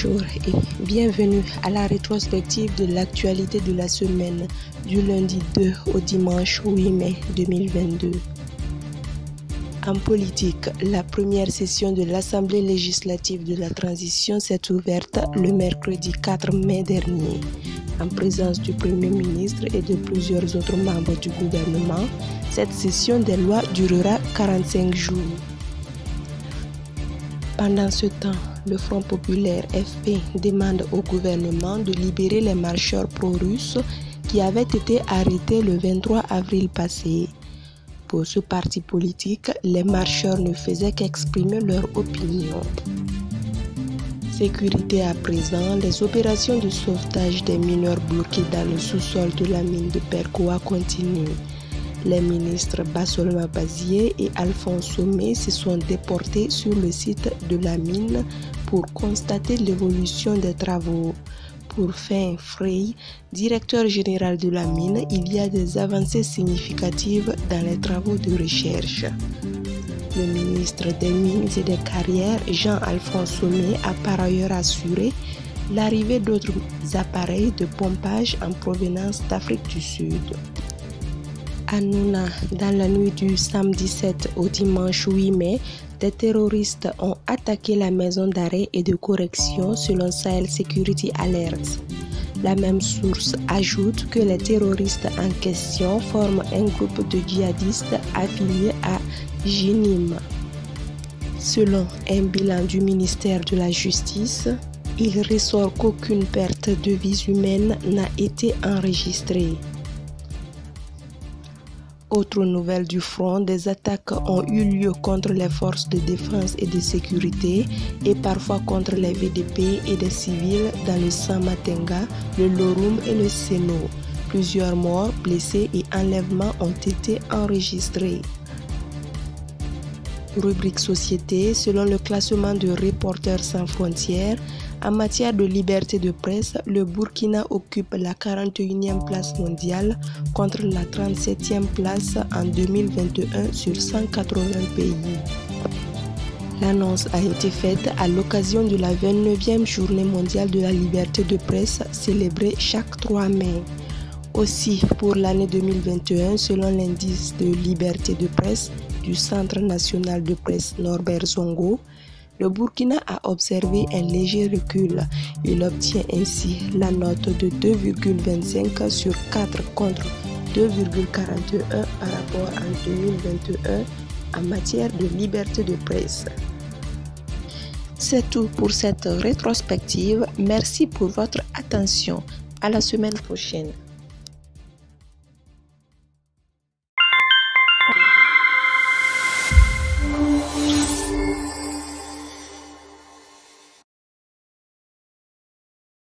Bonjour et bienvenue à la rétrospective de l'actualité de la semaine du lundi 2 au dimanche 8 mai 2022. En politique, la première session de l'Assemblée législative de la transition s'est ouverte le mercredi 4 mai dernier. En présence du Premier ministre et de plusieurs autres membres du gouvernement, cette session des lois durera 45 jours. Pendant ce temps, le Front populaire FP demande au gouvernement de libérer les marcheurs pro-russes qui avaient été arrêtés le 23 avril passé. Pour ce parti politique, les marcheurs ne faisaient qu'exprimer leur opinion. Sécurité à présent, les opérations de sauvetage des mineurs bloqués dans le sous-sol de la mine de Percoa continuent. Les ministres Bassolma Bazié et Alphonse Somé se sont déportés sur le site de la mine pour constater l'évolution des travaux. Pour Fin Frey, directeur général de la mine, il y a des avancées significatives dans les travaux de recherche. Le ministre des Mines et des Carrières, Jean-Alphonse Somé, a par ailleurs assuré l'arrivée d'autres appareils de pompage en provenance d'Afrique du Sud. À Nouna, dans la nuit du samedi 7 au dimanche 8 mai, des terroristes ont attaqué la maison d'arrêt et de correction selon Sahel Security Alert. La même source ajoute que les terroristes en question forment un groupe de djihadistes affiliés à Jinim. Selon un bilan du ministère de la Justice, il ressort qu'aucune perte de vies humaines n'a été enregistrée. Autre nouvelle du front, des attaques ont eu lieu contre les forces de défense et de sécurité et parfois contre les VDP et des civils dans le Samatenga, le Lorum et le Seno. Plusieurs morts, blessés et enlèvements ont été enregistrés. Rubrique Société, selon le classement de Reporters sans frontières, en matière de liberté de presse, le Burkina occupe la 41e place mondiale contre la 37e place en 2021 sur 180 pays. L'annonce a été faite à l'occasion de la 29e journée mondiale de la liberté de presse célébrée chaque 3 mai. Aussi, pour l'année 2021, selon l'indice de liberté de presse du Centre national de presse Norbert Zongo, le Burkina a observé un léger recul. Il obtient ainsi la note de 2,25 sur 4 contre 2,41 par rapport à 2021 en matière de liberté de presse. C'est tout pour cette rétrospective. Merci pour votre attention. À la semaine prochaine.